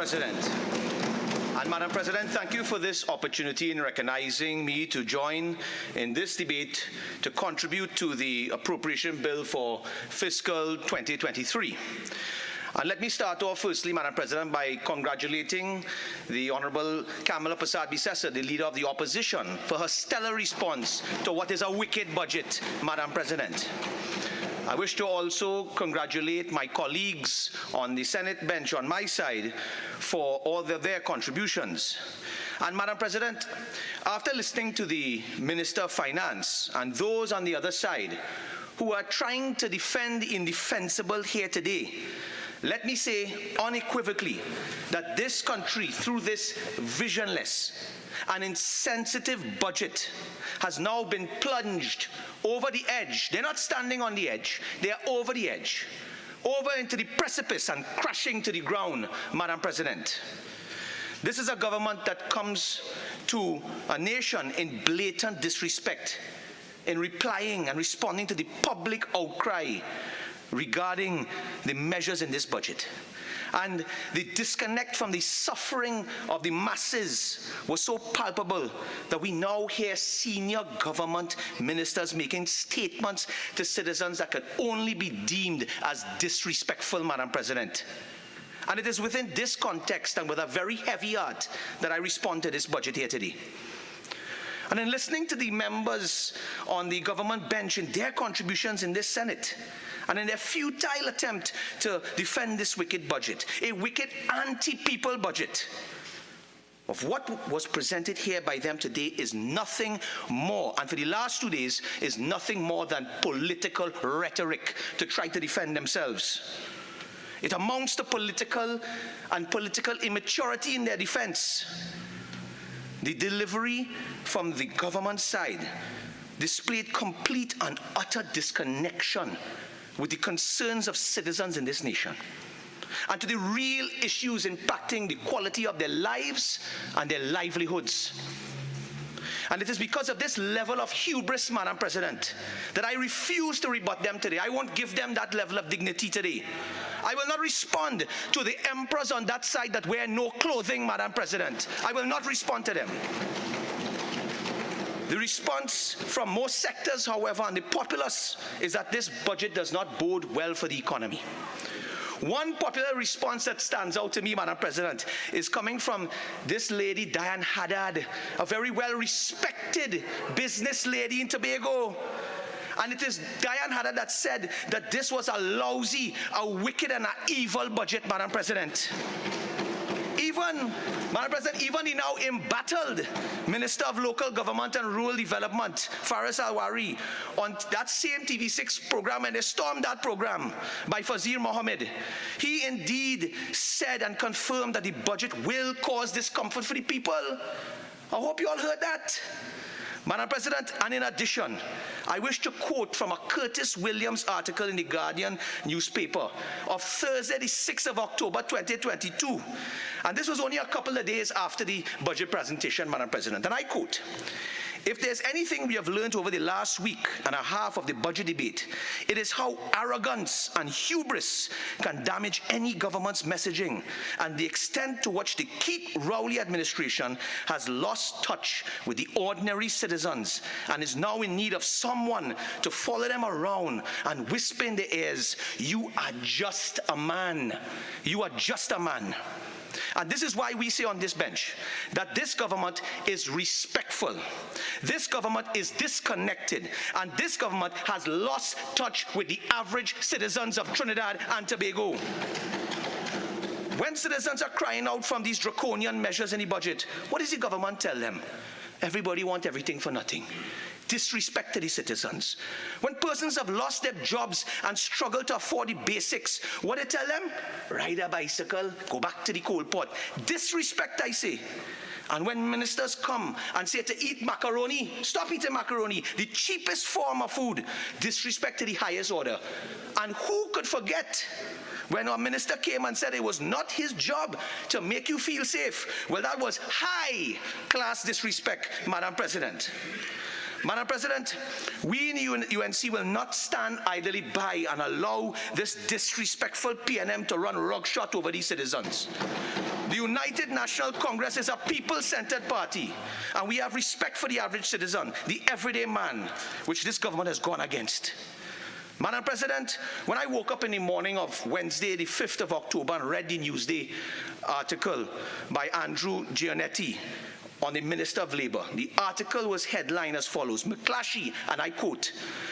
President. And Madam President, thank you for this opportunity in recognizing me to join in this debate to contribute to the appropriation bill for fiscal 2023. And let me start off firstly, Madam President, by congratulating the Honorable Kamala Persad-Bissessar, the Leader of the Opposition, for her stellar response to what is a wicked budget, Madam President. I wish to also congratulate my colleagues on the Senate bench on my side for all their contributions. And Madam President, after listening to the Minister of Finance and those on the other side who are trying to defend the indefensible here today, let me say unequivocally that this country, through this visionless and insensitive budget, has now been plunged over the edge. They're not standing on the edge, they are over the edge, over into the precipice and crashing to the ground, Madam President. This is a government that comes to a nation in blatant disrespect in replying and responding to the public outcry regarding the measures in this budget. And the disconnect from the suffering of the masses was so palpable that we now hear senior government ministers making statements to citizens that could only be deemed as disrespectful, Madam President. And it is within this context and with a very heavy heart that I respond to this budget here today. And in listening to the members on the government bench in their contributions in this Senate, and in their futile attempt to defend this wicked budget, a wicked anti-people budget, of what was presented here by them today is nothing more, and for the last 2 days, is nothing more than political rhetoric to try to defend themselves. It amounts to political immaturity in their defense. The delivery from the government side displayed complete and utter disconnection with the concerns of citizens in this nation and to the real issues impacting the quality of their lives and their livelihoods. And it is because of this level of hubris, Madam President, that I refuse to rebut them today. I won't give them that level of dignity today. I will not respond to the emperors on that side that wear no clothing, Madam President. I will not respond to them. The response from most sectors, however, and the populace, is that this budget does not bode well for the economy. One popular response that stands out to me, Madam President, is coming from this lady, Diane Haddad, a very well-respected business lady in Tobago. And it is Diane Haddad that said that this was a lousy, a wicked, and an evil budget, Madam President. Madam President, even the now embattled Minister of Local Government and Rural Development, Faris Alwari, on that same TV6 program, and they stormed that program by Fazir Mohammed, he indeed said and confirmed that the budget will cause discomfort for the people. I hope you all heard that. Madam President, and in addition, I wish to quote from a Curtis Williams article in the Guardian newspaper of Thursday, the 6th of October, 2022. And this was only a couple of days after the budget presentation, Madam President. And I quote, "If there's anything we have learned over the last week and a half of the budget debate, it is how arrogance and hubris can damage any government's messaging and the extent to which the Keith Rowley administration has lost touch with the ordinary citizens and is now in need of someone to follow them around and whisper in their ears, 'You are just a man. You are just a man.' And this is why we say on this bench that this government is respectful, this government is disconnected, and this government has lost touch with the average citizens of Trinidad and Tobago. When citizens are crying out from these draconian measures in the budget, what does the government tell them? Everybody wants everything for nothing. Disrespect to the citizens. When persons have lost their jobs and struggle to afford the basics, what do they tell them? Ride a bicycle, go back to the coal pot. Disrespect, I say. And when ministers come and say to eat macaroni, stop eating macaroni, the cheapest form of food, disrespect to the highest order. And who could forget when our minister came and said it was not his job to make you feel safe? Well, that was high-class disrespect, Madam President. Madam President, we in the UNC will not stand idly by and allow this disrespectful PNM to run roughshod over these citizens. The United National Congress is a people-centered party, and we have respect for the average citizen, the everyday man, which this government has gone against. Madam President, when I woke up in the morning of Wednesday, the 5th of October, and read the Newsday article by Andrew Giannetti on the Minister of Labour, the article was headlined as follows: McClatchy, and I quote,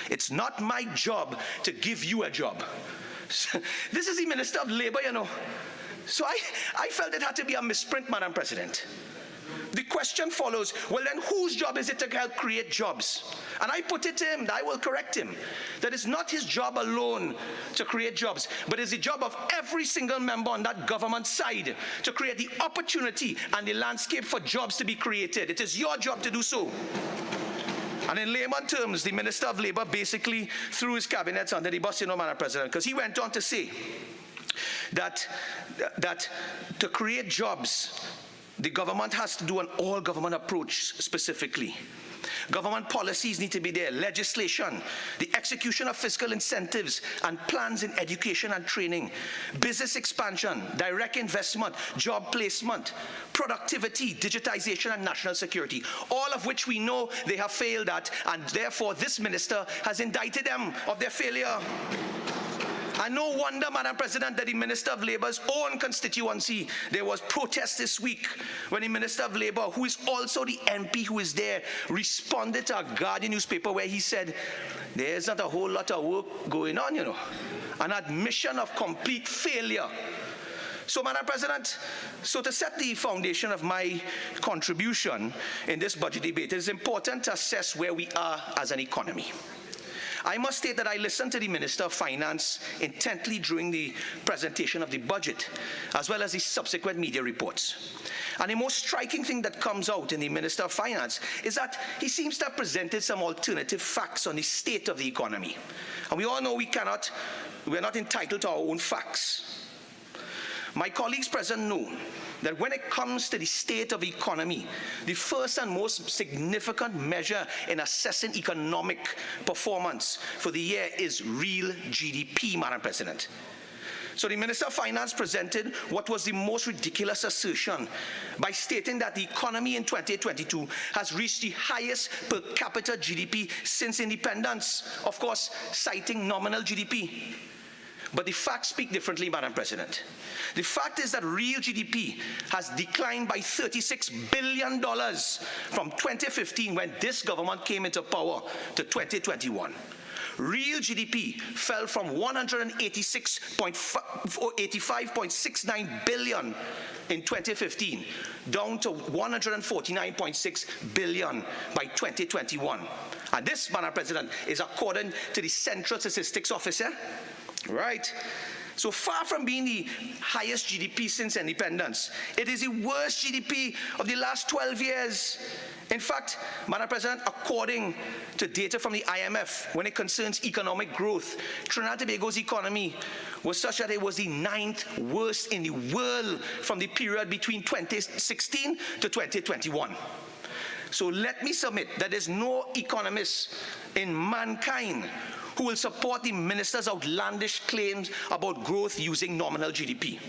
"It's not my job to give you a job." This is the Minister of Labour, you know. So I felt it had to be a misprint, Madam President. The question follows, well then whose job is it to help create jobs? And I put it to him, I will correct him, that it's not his job alone to create jobs, but it's the job of every single member on that government side to create the opportunity and the landscape for jobs to be created. It is your job to do so. And in layman terms, the Minister of Labour basically threw his cabinet under the bus, you know, Madam President, because he went on to say that to create jobs, the government has to do an all-government approach specifically. Government policies need to be there, legislation, the execution of fiscal incentives and plans in education and training, business expansion, direct investment, job placement, productivity, digitization and national security, all of which we know they have failed at, and therefore this minister has indicted them of their failure. And no wonder, Madam President, that the Minister of Labour's own constituency, there was protest this week when the Minister of Labour, who is also the MP who is there, responded to a Guardian newspaper where he said, there's not a whole lot of work going on, you know. An admission of complete failure. So, Madam President, so to set the foundation of my contribution in this budget debate, it is important to assess where we are as an economy. I must state that I listened to the Minister of Finance intently during the presentation of the budget, as well as the subsequent media reports. And the most striking thing that comes out in the Minister of Finance is that he seems to have presented some alternative facts on the state of the economy. And we all know we're not entitled to our own facts. My colleagues present know that when it comes to the state of the economy, the first and most significant measure in assessing economic performance for the year is real GDP, Madam President. So the Minister of Finance presented what was the most ridiculous assertion by stating that the economy in 2022 has reached the highest per capita GDP since independence, of course, citing nominal GDP. But the facts speak differently, Madam President. The fact is that real GDP has declined by $36 billion from 2015, when this government came into power, to 2021. Real GDP fell from $185.69 billion in 2015 down to $149.6 billion by 2021. And this, Madam President, is according to the Central Statistics Office. Right? So far from being the highest GDP since independence, it is the worst GDP of the last 12 years. In fact, Madam President, according to data from the IMF, when it concerns economic growth, Trinidad and Tobago's economy was such that it was the 9th worst in the world from the period between 2016 to 2021. So let me submit that there's no economist in mankind who will support the minister's outlandish claims about growth using nominal GDP.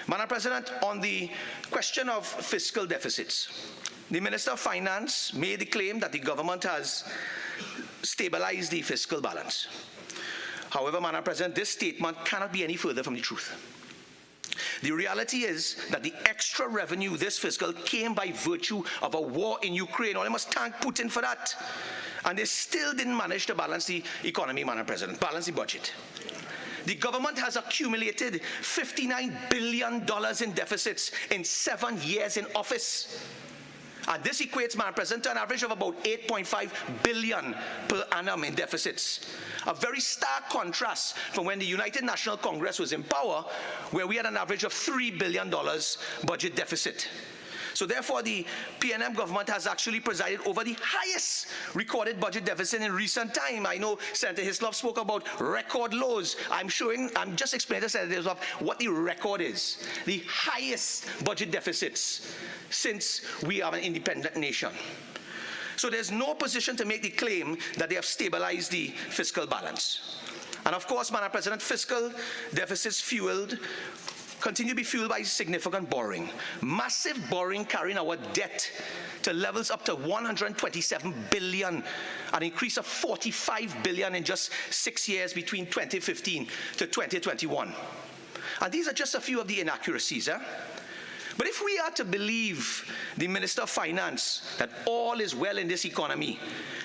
Madam President, on the question of fiscal deficits, the Minister of Finance made the claim that the government has stabilized the fiscal balance. However, Madam President, this statement cannot be any further from the truth. The reality is that the extra revenue this fiscal came by virtue of a war in Ukraine. I must thank Putin for that. And they still didn't manage to balance the economy, Madam President, balance the budget. The government has accumulated $59 billion in deficits in 7 years in office. And this equates, Madam President, to an average of about $8.5 billion per annum in deficits. A very stark contrast from when the United National Congress was in power, where we had an average of $3 billion budget deficit. So therefore, the PNM government has actually presided over the highest recorded budget deficit in recent time. I know Senator Hislop spoke about record lows. I'm just explaining to Senator Hislop what the record is. The highest budget deficits since we are an independent nation. So there's no position to make the claim that they have stabilized the fiscal balance. And of course, Madam President, fiscal deficits fueled continue to be fueled by significant borrowing. Massive borrowing carrying our debt to levels up to 127 billion, an increase of 45 billion in just 6 years between 2015 to 2021. And these are just a few of the inaccuracies. But if we are to believe the Minister of Finance that all is well in this economy,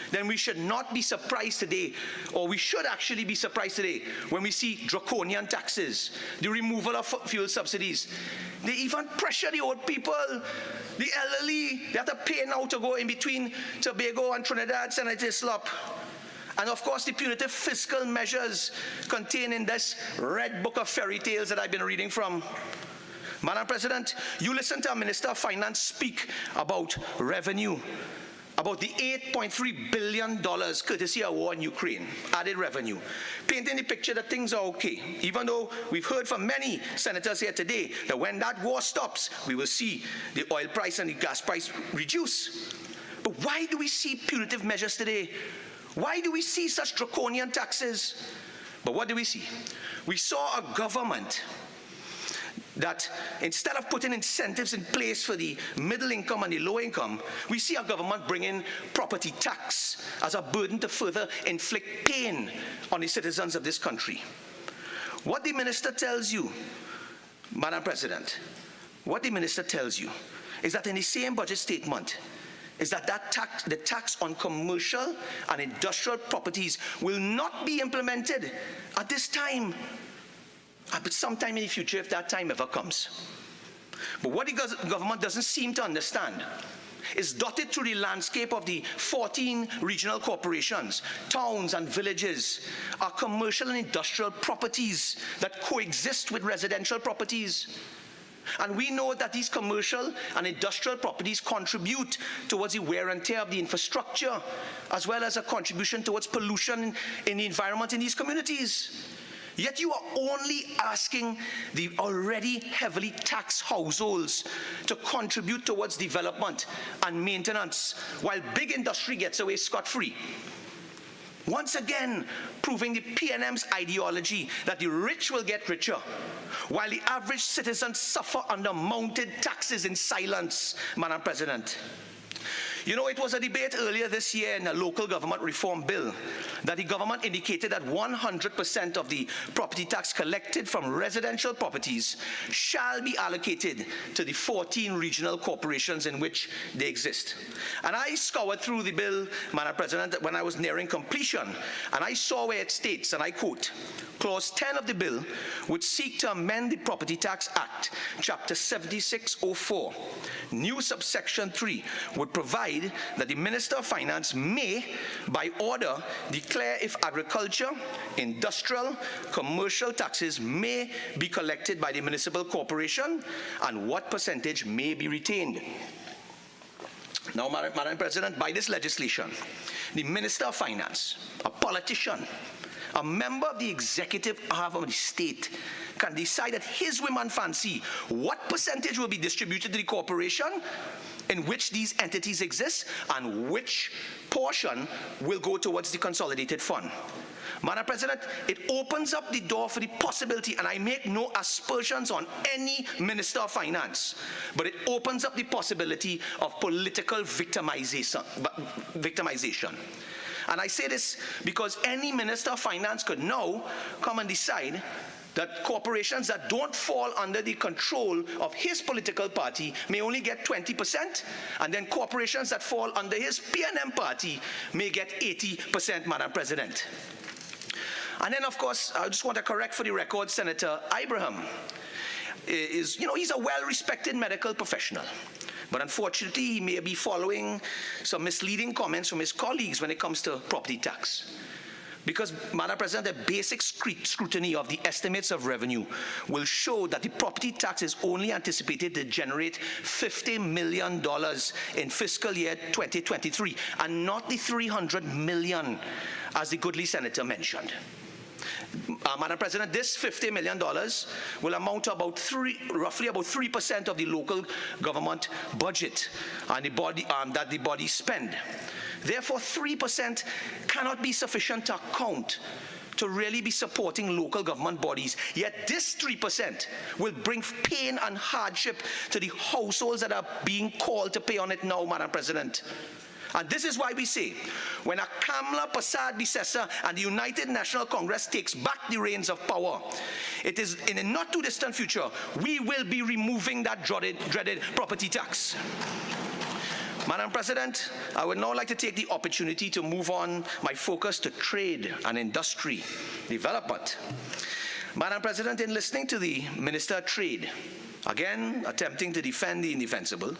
then we should not be surprised today, or we should actually be surprised today, when we see draconian taxes, the removal of fuel subsidies. They even pressure the old people, the elderly. They have to pay now to go in between Tobago and Trinidad, St. Islop. And of course, the punitive fiscal measures contained in this red book of fairy tales that I've been reading from. Madam President, you listen to our Minister of Finance speak about revenue, about the $8.3 billion courtesy of war in Ukraine, added revenue, painting the picture that things are okay, even though we've heard from many senators here today that when that war stops, we will see the oil price and the gas price reduce. But why do we see punitive measures today? Why do we see such draconian taxes? But what do we see? We saw a government that instead of putting incentives in place for the middle income and the low income, we see our government bring in property tax as a burden to further inflict pain on the citizens of this country. What the minister tells you, Madam President, what the minister tells you is that in the same budget statement, is that the tax on commercial and industrial properties will not be implemented at this time, but sometime in the future if that time ever comes. But what the government doesn't seem to understand is dotted through the landscape of the 14 regional corporations, towns and villages are commercial and industrial properties that coexist with residential properties. And we know that these commercial and industrial properties contribute towards the wear and tear of the infrastructure, as well as a contribution towards pollution in the environment in these communities. Yet you are only asking the already heavily taxed households to contribute towards development and maintenance, while big industry gets away scot-free. Once again, proving the PNM's ideology that the rich will get richer, while the average citizen suffer under mounted taxes in silence, Madam President. You know, it was a debate earlier this year in a local government reform bill that the government indicated that 100% of the property tax collected from residential properties shall be allocated to the 14 regional corporations in which they exist. And I scoured through the bill, Madam President, when I was nearing completion, and I saw where it states, and I quote, Clause 10 of the bill would seek to amend the Property Tax Act, Chapter 7604. New subsection 3 would provide that the Minister of Finance may, by order, declare if agriculture, industrial, commercial taxes may be collected by the municipal corporation and what percentage may be retained. Now, Madam President, by this legislation, the Minister of Finance, a politician, a member of the executive arm of the state, can decide at his whim and fancy what percentage will be distributed to the corporation in which these entities exist and which portion will go towards the consolidated fund. Madam President, it opens up the door for the possibility, and I make no aspersions on any Minister of Finance, but it opens up the possibility of political victimization. And I say this because any Minister of Finance could now come and decide that corporations that don't fall under the control of his political party may only get 20%, and then corporations that fall under his PNM party may get 80%, Madam President. And then, of course, I just want to correct for the record, Senator Abraham he's a well-respected medical professional. But unfortunately, he may be following some misleading comments from his colleagues when it comes to property tax. Because, Madam President, the basic scrutiny of the estimates of revenue will show that the property tax is only anticipated to generate $50 million in fiscal year 2023, and not the $300 million, as the goodly senator mentioned. Madam President, this $50 million will amount to roughly about 3% of the local government budget and that the body spend. Therefore, 3% cannot be sufficient to account to really be supporting local government bodies. Yet this 3% will bring pain and hardship to the households that are being called to pay on it now, Madam President. And this is why we say, when a Kamala Persad-Bissessar and the United National Congress takes back the reins of power, it is in a not too distant future, we will be removing that dreaded property tax. Madam President, I would now like to take the opportunity to move on my focus to trade and industry development. Madam President, in listening to the Minister of Trade, again attempting to defend the indefensible,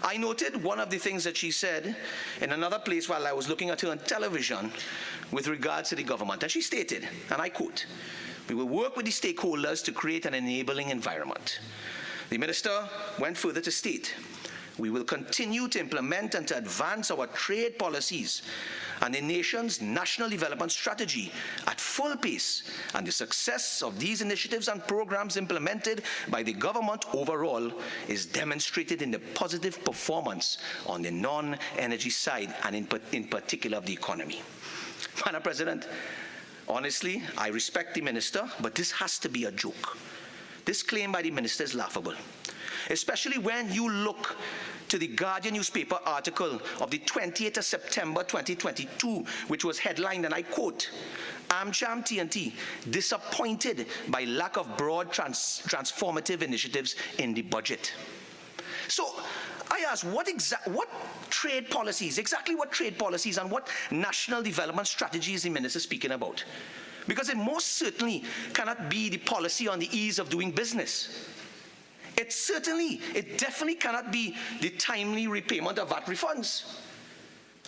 I noted one of the things that she said in another place while I was looking at her on television with regards to the government. And she stated, and I quote, "We will work with the stakeholders to create an enabling environment." The minister went further to state, "We will continue to implement and to advance our trade policies and the nation's national development strategy at full pace, and the success of these initiatives and programs implemented by the government overall is demonstrated in the positive performance on the non-energy side and in particular of the economy." Madam President, honestly, I respect the minister, but this has to be a joke. This claim by the minister is laughable, especially when you look to the Guardian newspaper article of the 28th of September 2022, which was headlined, and I quote, "AmCham TNT disappointed by lack of broad transformative initiatives in the budget." So I ask, what trade policies, exactly what trade policies and what national development strategy is the minister speaking about? Because it most certainly cannot be the policy on the ease of doing business. It definitely cannot be the timely repayment of VAT refunds.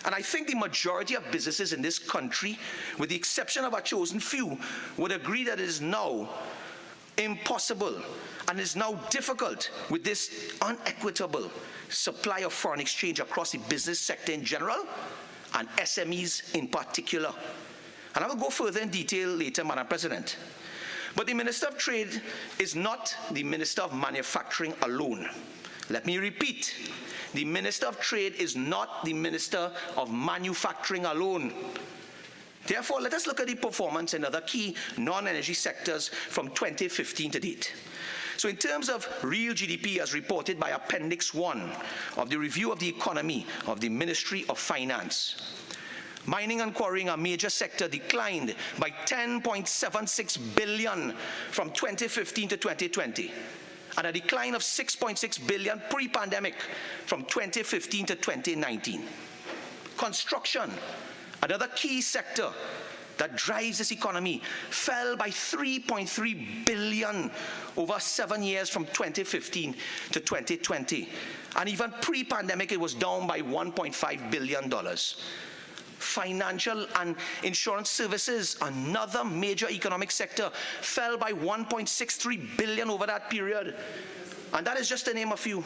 And I think the majority of businesses in this country, with the exception of a chosen few, would agree that it is now impossible and is now difficult with this unequitable supply of foreign exchange across the business sector in general and SMEs in particular. And I will go further in detail later, Madam President. But the Minister of Trade is not the Minister of Manufacturing alone. Let me repeat, the Minister of Trade is not the Minister of Manufacturing alone. Therefore, let us look at the performance in other key non-energy sectors from 2015 to date. So in terms of real GDP as reported by Appendix 1 of the Review of the Economy of the Ministry of Finance, mining and quarrying, a major sector, declined by $10.76 billion from 2015 to 2020, and a decline of $6.6 billion pre-pandemic from 2015 to 2019. Construction, another key sector that drives this economy, fell by $3.3 billion over 7 years from 2015 to 2020. And even pre-pandemic, it was down by $1.5 billion. Financial and insurance services, another major economic sector, fell by $1.63 billion over that period. And that is just to name a few.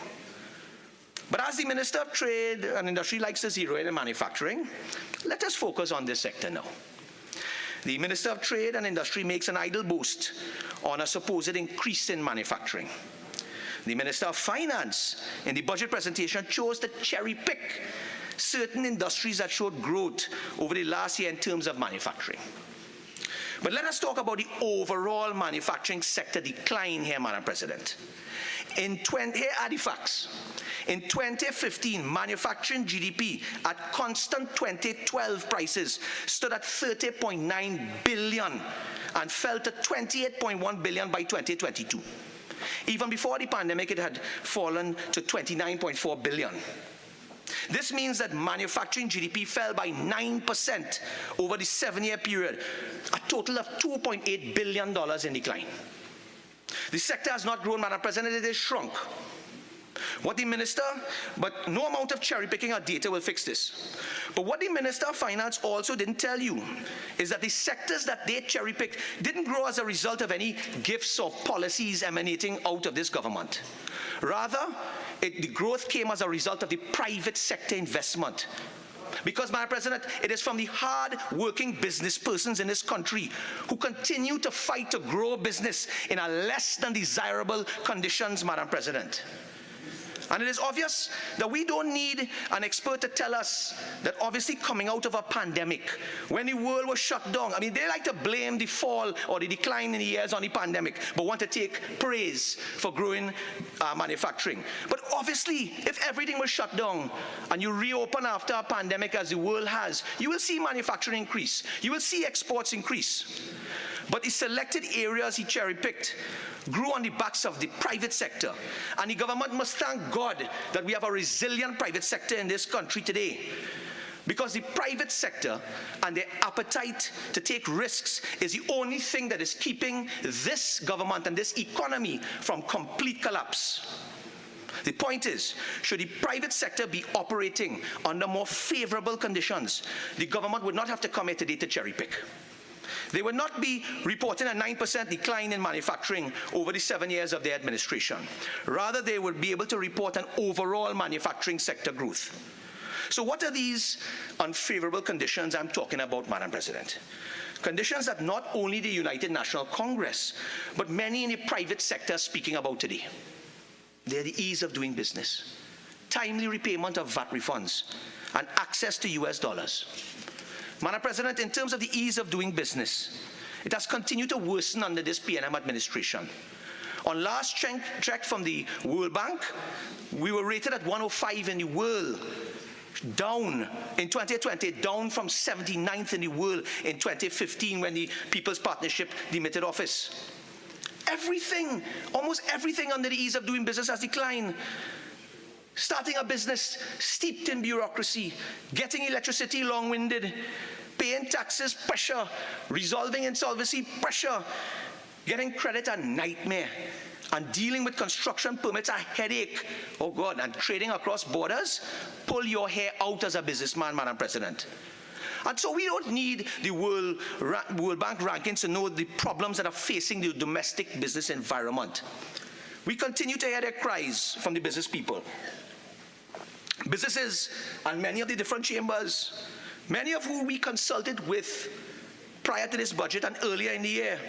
But as the Minister of Trade and Industry likes to zero in in manufacturing, let us focus on this sector now. The Minister of Trade and Industry makes an idle boast on a supposed increase in manufacturing. The Minister of Finance, in the budget presentation, chose to cherry pick certain industries that showed growth over the last year in terms of manufacturing. But let us talk about the overall manufacturing sector decline here, Madam President. Here are the facts. In 2015, manufacturing GDP at constant 2012 prices stood at $30.9 billion and fell to $28.1 billion by 2022. Even before the pandemic, it had fallen to $29.4 billion. This means that manufacturing GDP fell by 9% over the 7-year period, a total of $2.8 billion in decline. The sector has not grown, Madam President, it has shrunk. What the minister, but no amount of cherry picking or data will fix this. But what the Minister of Finance also didn't tell you is that the sectors that they cherry picked didn't grow as a result of any gifts or policies emanating out of this government. Rather, the growth came as a result of the private sector investment. Because, Madam President, it is from the hard-working business persons in this country who continue to fight to grow business in a less than desirable conditions, Madam President. And it is obvious that we don't need an expert to tell us that obviously coming out of a pandemic, when the world was shut down, I mean, they like to blame the fall or the decline in the years on the pandemic, but want to take praise for growing manufacturing. But obviously, if everything was shut down and you reopen after a pandemic as the world has, you will see manufacturing increase. You will see exports increase. But the selected areas he cherry-picked grew on the backs of the private sector. And the government must thank God that we have a resilient private sector in this country today. Because the private sector and their appetite to take risks is the only thing that is keeping this government and this economy from complete collapse. The point is, should the private sector be operating under more favorable conditions, the government would not have to come here today to cherry-pick. They would not be reporting a 9% decline in manufacturing over the 7 years of their administration. Rather, they would be able to report an overall manufacturing sector growth. So what are these unfavorable conditions I'm talking about, Madam President? Conditions that not only the United National Congress, but many in the private sector are speaking about today. They're the ease of doing business, timely repayment of VAT refunds, and access to US dollars. Madam President, in terms of the ease of doing business, it has continued to worsen under this PNM administration. On last check from the World Bank, we were rated at 105 in the world, down in 2020, down from 79th in the world in 2015 when the People's Partnership demitted office. Everything, almost everything under the ease of doing business has declined. Starting a business steeped in bureaucracy, getting electricity long-winded, paying taxes, pressure, resolving insolvency, pressure, getting credit a nightmare, and dealing with construction permits a headache. Oh God, and trading across borders, pull your hair out as a businessman, Madam President. And so we don't need the World Bank rankings to know the problems that are facing the domestic business environment. We continue to hear their cries from the business people. Businesses and many of the different chambers, many of whom we consulted with prior to this budget and earlier in the year.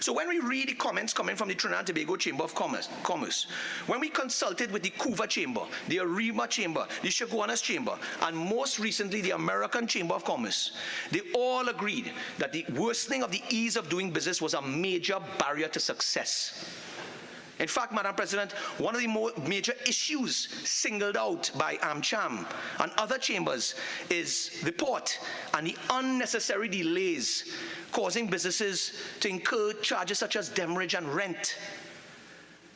So when we read the comments coming from the Trinidad and Tobago Chamber of Commerce, when we consulted with the Cuba Chamber, the Arima Chamber, the Chaguanas Chamber, and most recently the American Chamber of Commerce, they all agreed that the worsening of the ease of doing business was a major barrier to success. In fact, Madam President, one of the major issues singled out by AmCham and other chambers is the port and the unnecessary delays causing businesses to incur charges such as demurrage and rent.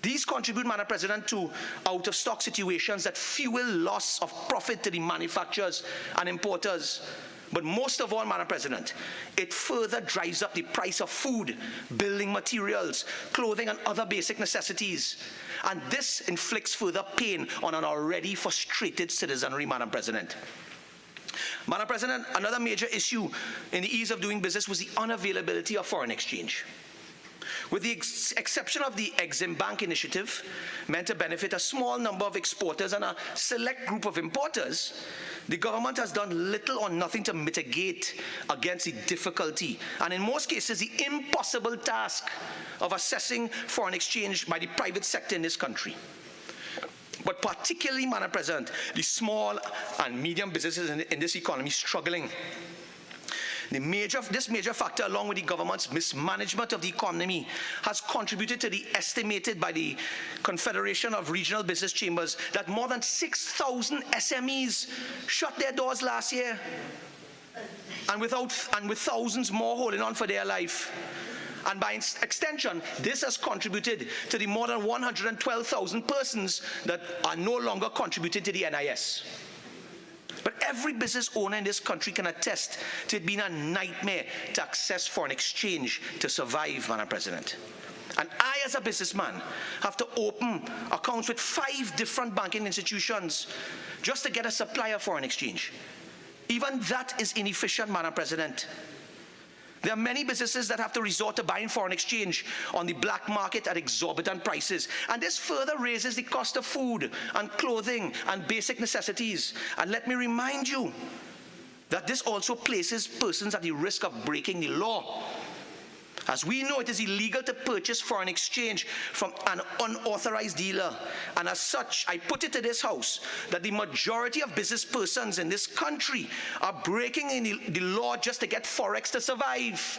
These contribute, Madam President, to out-of-stock situations that fuel loss of profit to the manufacturers and importers. But most of all, Madam President, it further drives up the price of food, building materials, clothing, and other basic necessities. And this inflicts further pain on an already frustrated citizenry, Madam President. Madam President, another major issue in the ease of doing business was the unavailability of foreign exchange. With the exception of the Exim Bank initiative, meant to benefit a small number of exporters and a select group of importers, the government has done little or nothing to mitigate against the difficulty, and in most cases, the impossible task of assessing foreign exchange by the private sector in this country. But particularly, Madam President, the small and medium businesses in this economy struggling. This major factor, along with the government's mismanagement of the economy, has contributed to the estimated by the Confederation of Regional Business Chambers that more than 6,000 SMEs shut their doors last year, and with thousands more holding on for their life. And by extension, this has contributed to the more than 112,000 persons that are no longer contributing to the NIS. But every business owner in this country can attest to it being a nightmare to access foreign exchange to survive, Madam President. And I, as a businessman, have to open accounts with 5 different banking institutions just to get a supply of foreign exchange. Even that is inefficient, Madam President. There are many businesses that have to resort to buying foreign exchange on the black market at exorbitant prices. And this further raises the cost of food and clothing and basic necessities. And let me remind you that this also places persons at the risk of breaking the law. As we know, it is illegal to purchase foreign exchange from an unauthorized dealer. And as such, I put it to this House that the majority of business persons in this country are breaking the law just to get Forex to survive.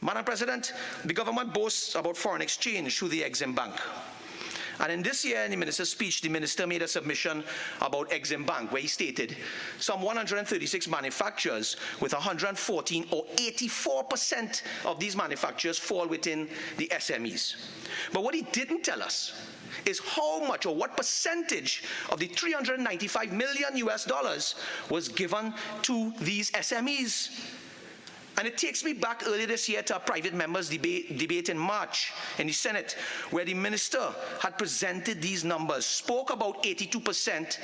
Madam President, the government boasts about foreign exchange through the Exim Bank. And in this year, in the minister's speech, the minister made a submission about Exim Bank, where he stated some 136 manufacturers with 114 or 84% of these manufacturers fall within the SMEs. But what he didn't tell us is how much or what percentage of the $395 million was given to these SMEs. And it takes me back earlier this year to a private members' debate in March in the Senate, where the minister had presented these numbers, spoke about 82%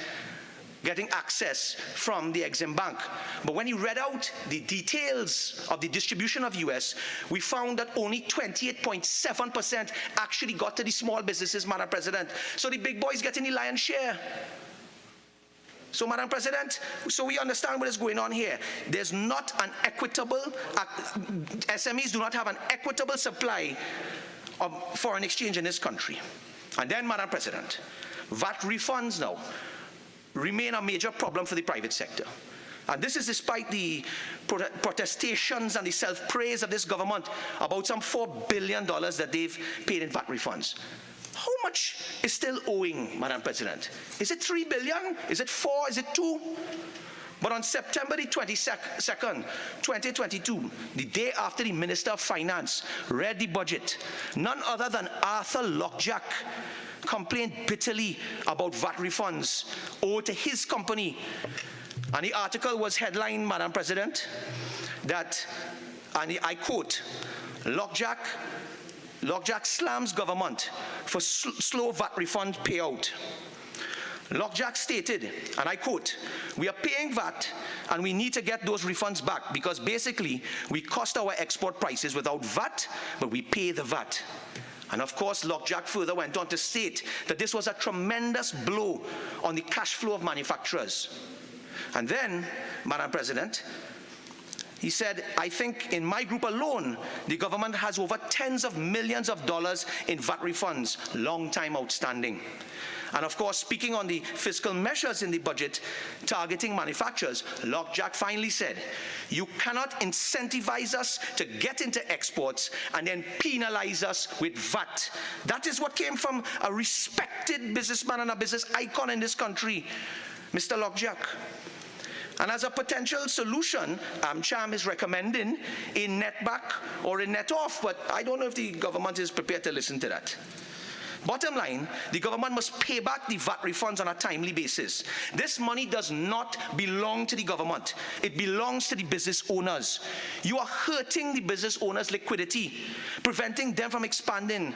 getting access from the Exim Bank. But when he read out the details of the distribution of US, we found that only 28.7% actually got to the small businesses, Madam President. So the big boys getting the lion's share. So, Madam President, so we understand what is going on here. There's not an equitable, SMEs do not have an equitable supply of foreign exchange in this country. And then, Madam President, VAT refunds now remain a major problem for the private sector. And this is despite the protestations and the self-praise of this government about some $4 billion that they've paid in VAT refunds. How much is still owing, Madam President? Is it 3 billion? Is it 4? Is it 2? But on September the 22nd, 2022, the day after the Minister of Finance read the budget, none other than Arthur Lockjack complained bitterly about VAT refunds owed to his company. And the article was headlined, Madam President, that, and I quote, Lockjack slams government for slow VAT refund payout. Lockjack stated, and I quote, "We are paying VAT and we need to get those refunds back because basically we cost our export prices without VAT, but we pay the VAT." And of course, Lockjack further went on to state that this was a tremendous blow on the cash flow of manufacturers. And then, Madam President, he said, "I think in my group alone, the government has over tens of millions of dollars in VAT refunds, long time outstanding." And of course, speaking on the fiscal measures in the budget targeting manufacturers, Lockjack finally said, "You cannot incentivize us to get into exports and then penalize us with VAT." That is what came from a respected businessman and a business icon in this country, Mr. Lockjack. And as a potential solution, AmCham is recommending a net back or a net off, but I don't know if the government is prepared to listen to that. Bottom line, the government must pay back the VAT refunds on a timely basis. This money does not belong to the government. It belongs to the business owners. You are hurting the business owners' liquidity, preventing them from expanding.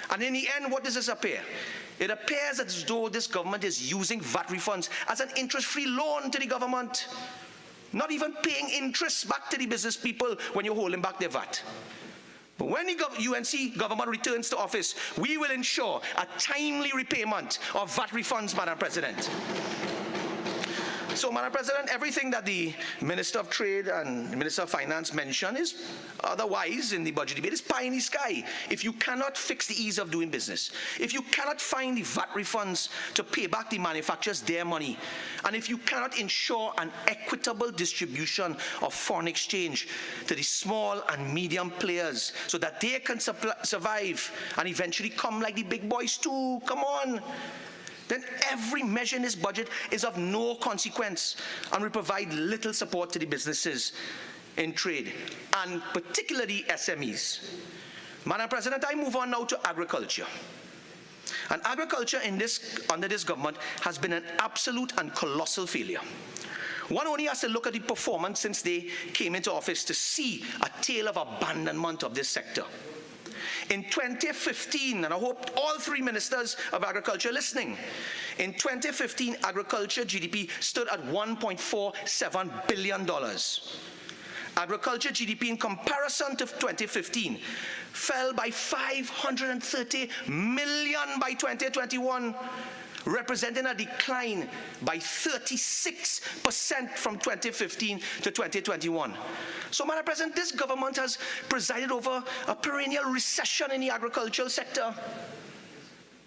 And in the end, what does this appear? It appears as though this government is using VAT refunds as an interest-free loan to the government, not even paying interest back to the business people when you're holding back their VAT. But when the UNC government returns to office, we will ensure a timely repayment of VAT refunds, Madam President. So, Madam President, everything that the Minister of Trade and the Minister of Finance mentioned is otherwise in the budget debate is pie in the sky. If you cannot fix the ease of doing business, if you cannot find the VAT refunds to pay back the manufacturers their money, and if you cannot ensure an equitable distribution of foreign exchange to the small and medium players so that they can survive and eventually come like the big boys too, come on, then every measure in this budget is of no consequence and will provide little support to the businesses in trade, and particularly SMEs. Madam President, I move on now to agriculture. And agriculture under this government has been an absolute and colossal failure. One only has to look at the performance since they came into office to see a tale of abandonment of this sector. In 2015, and I hope all three ministers of agriculture are listening, in 2015, agriculture GDP stood at $1.47 billion. Agriculture GDP in comparison to 2015 fell by $530 million by 2021. representing a decline by 36% from 2015 to 2021. So, Madam President, this government has presided over a perennial recession in the agricultural sector.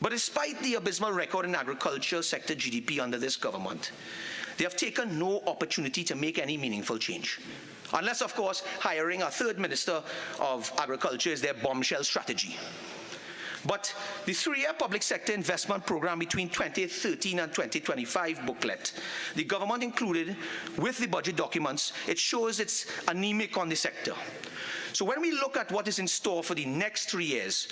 But despite the abysmal record in agricultural sector GDP under this government, they have taken no opportunity to make any meaningful change. Unless, of course, hiring a third Minister of Agriculture is their bombshell strategy. But the 3-year public sector investment program between 2013 and 2025 booklet, the government included with the budget documents, it shows it's anemic on the sector. So when we look at what is in store for the next 3 years,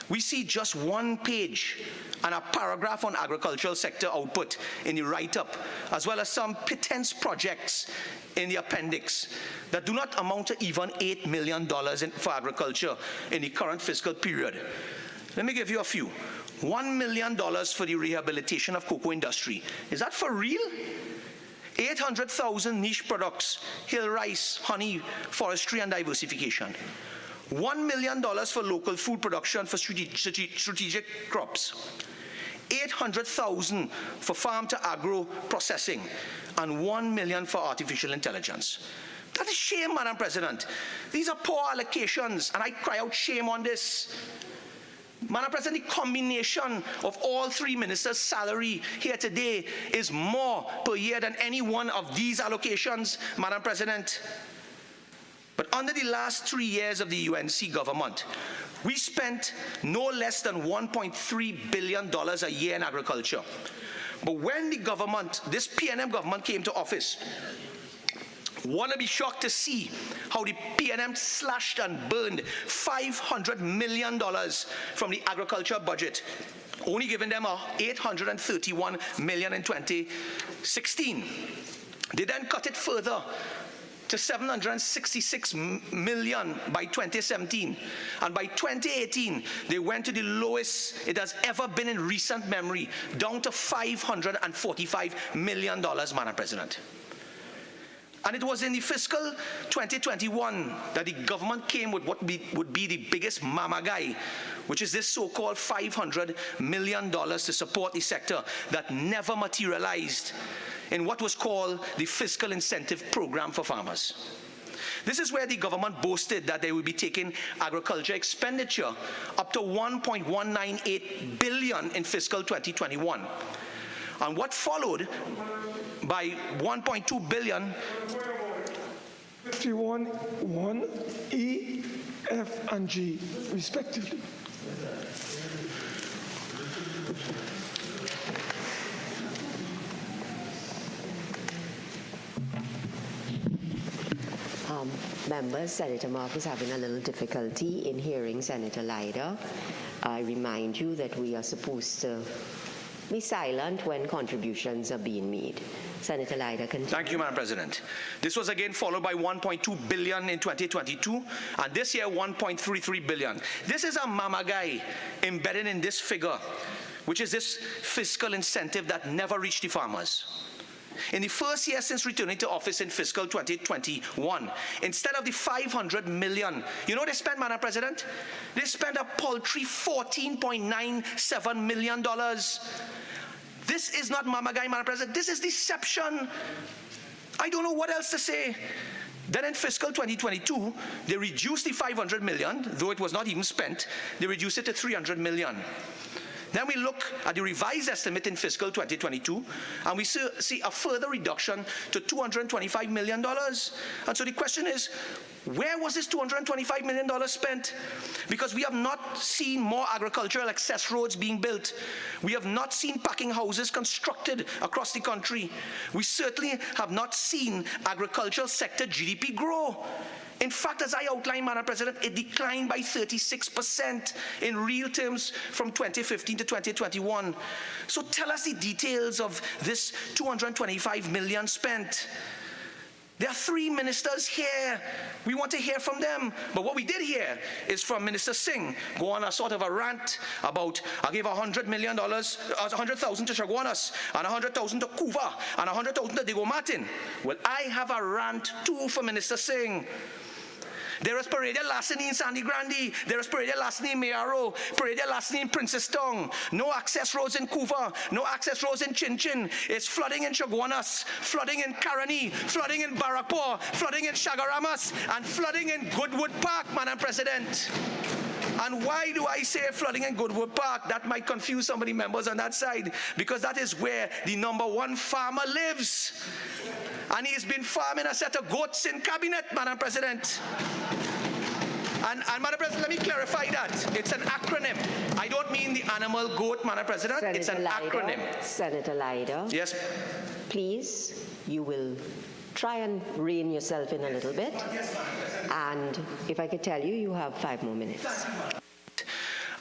we see just one page and a paragraph on agricultural sector output in the write-up, as well as some pittance projects in the appendix that do not amount to even $8 million for agriculture in the current fiscal period. Let me give you a few. $1 million for the rehabilitation of cocoa industry. Is that for real? 800,000 niche products, hill rice, honey, forestry, and diversification. $1 million for local food production for strategic crops. 800,000 for farm to agro processing, and 1 million for artificial intelligence. That is shame, Madam President. These are poor allocations, and I cry out shame on this. Madam President, the combination of all 3 ministers' salary here today is more per year than any one of these allocations, Madam President. But under the last 3 years of the UNC government, we spent no less than $1.3 billion a year in agriculture. But when the government, this PNM government came to office, want to be shocked to see how the PNM slashed and burned $500 million from the agriculture budget, only giving them $831 million in 2016. They then cut it further to $766 million by 2017. And by 2018, they went to the lowest it has ever been in recent memory, down to $545 million, Madam President. And it was in the fiscal 2021 that the government came with what would be the biggest mama guy, which is this so-called $500 million to support the sector that never materialized in what was called the fiscal incentive program for farmers. This is where the government boasted that they would be taking agriculture expenditure up to $1.198 billion in fiscal 2021. And what followed by $1.2 billion. 51(1), E, F, and G, respectively. Members, Senator Mark is having a little difficulty in hearing Senator Lyder. I remind you that we are supposed to be silent when contributions are being made. Senator Lyder, continue. Thank you, Madam President. This was again followed by $1.2 billion in 2022, and this year $1.33 billion. This is a mama guy embedded in this figure, which is this fiscal incentive that never reached the farmers. In the first year since returning to office in fiscal 2021, instead of the $500 million, you know what they spent, Madam President? They spent a paltry $14.97 million. This is not mama guy, Madam President. This is deception. I don't know what else to say. Then in fiscal 2022, they reduced the $500 million, though it was not even spent. They reduced it to $300 million. Then we look at the revised estimate in fiscal 2022, and we see a further reduction to $225 million. And so the question is, where was this $225 million spent? Because we have not seen more agricultural access roads being built. We have not seen packing houses constructed across the country. We certainly have not seen agricultural sector GDP grow. In fact, as I outlined, Madam President, it declined by 36% in real terms from 2015 to 2021. So tell us the details of this $225 million spent. There are 3 ministers here. We want to hear from them. But what we did hear is from Minister Singh go on a sort of a rant about, I gave $100,000 to Chaguanas, and $100,000 to Kuva, and $100,000 to Diego Martin. Well, I have a rant too for Minister Singh. There is paredia larceny in Sandy Grande. There is paredia larceny in Mayaro. Paredia larceny in Princestown. No access roads in Couva. No access roads in Chin Chin. It's flooding in Chaguanas, flooding in Karani, flooding in Barrackpore, flooding in Chagaramas, and flooding in Goodwood Park, Madam President. And why do I say flooding in Goodwood Park? That might confuse some of the members on that side, because that is where the #1 farmer lives. And he's been farming a set of goats in cabinet, Madam President. And Madam President, let me clarify that. It's an acronym. I don't mean the animal goat, Madam President. It's an acronym. Senator Lyder. Yes. Please, you will try and rein yourself in a little bit. And if I could tell you, you have 5 more minutes.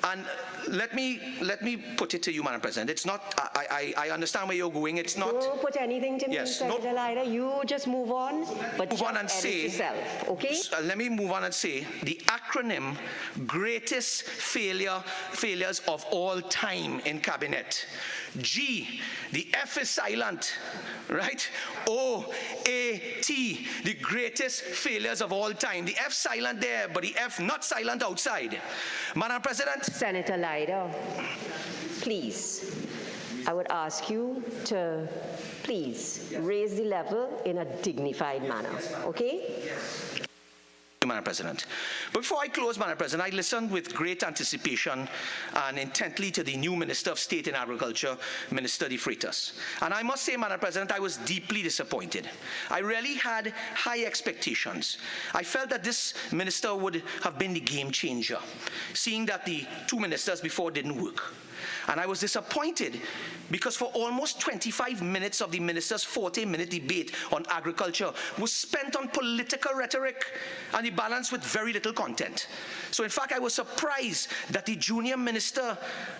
And let me put it to you, Madam President. It's not, I understand where you're going. It's not. Don't put anything to me, Yes, Senator Lyder. You just move on, but move on and say, yourself, okay? Let me move on and say the acronym greatest failures of all time in cabinet. G, the F is silent, right? O-A-T, the greatest failures of all time. The F silent there, but the F not silent outside. Madam President. Senator Lyder, please, I would ask you to please raise the level in a dignified manner, okay? Madam President. But before I close, Madam President, I listened with great anticipation and intently to the new Minister of State in Agriculture, Minister De Freitas. And I must say, Madam President, I was deeply disappointed. I really had high expectations. I felt that this minister would have been the game changer, seeing that the 2 ministers before didn't work. And I was disappointed because for almost 25 minutes of the minister's 40-minute debate on agriculture was spent on political rhetoric and the balance with very little content. So in fact, I was surprised that the junior minister,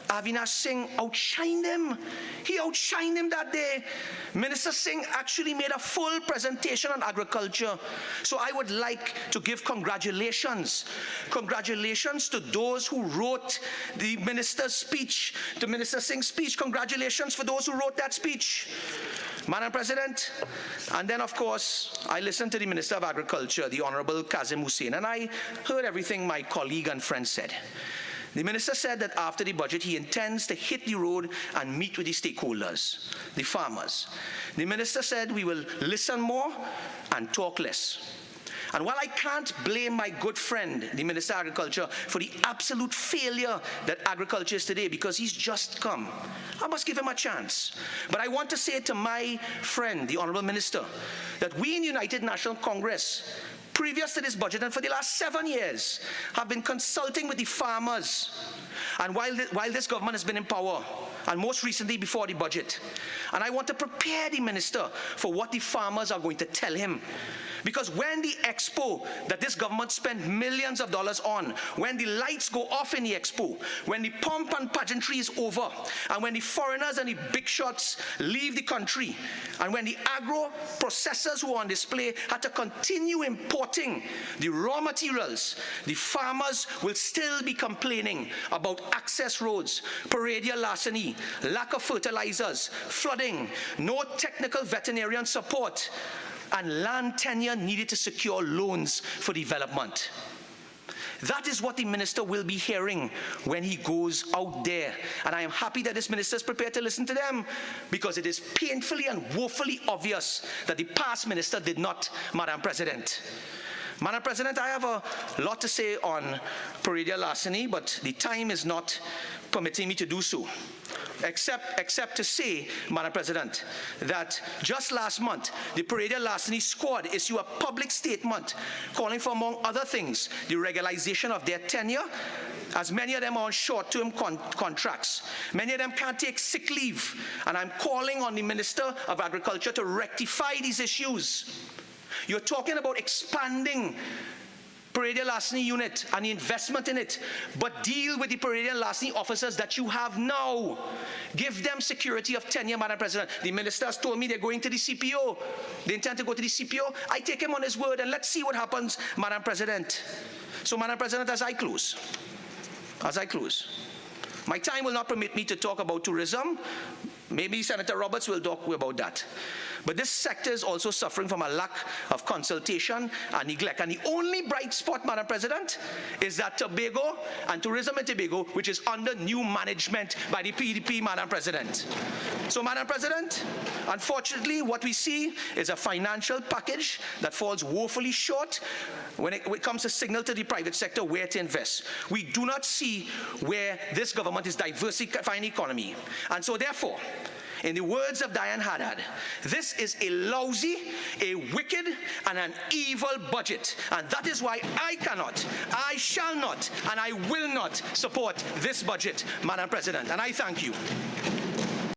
Avinash Singh, outshined him. He outshined him that day. Minister Singh actually made a full presentation on agriculture. So I would like to give congratulations. Congratulations to those who wrote the minister's speech, to Minister Singh's speech. Congratulations for those who wrote that speech. Madam President, and then of course, I listened to the Minister of Agriculture, the Honorable Kazim Hussain, and I heard everything my colleague and friend said. The minister said that after the budget, he intends to hit the road and meet with the stakeholders, the farmers. The minister said we will listen more and talk less. And while I can't blame my good friend, the Minister of Agriculture, for the absolute failure that agriculture is today, because he's just come, I must give him a chance. But I want to say to my friend, the Honorable Minister, that we in United National Congress, previous to this budget and for the last 7 years, have been consulting with the farmers. And while this government has been in power, and most recently before the budget, and I want to prepare the minister for what the farmers are going to tell him. Because when the expo that this government spent millions of dollars on, when the lights go off in the expo, when the pomp and pageantry is over, and when the foreigners and the big shots leave the country, and when the agro processors who are on display had to continue importing the raw materials, the farmers will still be complaining about access roads, paredia larceny, lack of fertilizers, flooding, no technical veterinarian support, and land tenure needed to secure loans for development. That is what the minister will be hearing when he goes out there. And I am happy that this minister is prepared to listen to them, because it is painfully and woefully obvious that the past minister did not, Madam President. Madam President, I have a lot to say on paredia larceny, but the time is not permitting me to do so. Except to say, Madam President, that just last month, the paredia larceny squad issued a public statement calling for, among other things, the regularization of their tenure, as many of them are on short-term contracts. Many of them can't take sick leave, and I'm calling on the Minister of Agriculture to rectify these issues. You're talking about expanding paredia larceny unit and the investment in it, but deal with the paredia larceny officers that you have now. Give them security of tenure, Madam President. The minister has told me they're going to the CPO. They intend to go to the CPO. I take him on his word, and let's see what happens, Madam President. So, Madam President, as I close, My time will not permit me to talk about tourism. Maybe Senator Roberts will talk about that. But this sector is also suffering from a lack of consultation and neglect. And the only bright spot, Madam President, is that Tobago and Tourism in Tobago, which is under new management by the PDP, Madam President. So, Madam President, unfortunately, what we see is a financial package that falls woefully short when it comes to signal to the private sector where to invest. We do not see where this government is diversifying the economy. And so, therefore, in the words of Diane Haddad, this is a lousy, a wicked, and an evil budget. And that is why I cannot, I shall not, and I will not support this budget, Madam President. And I thank you.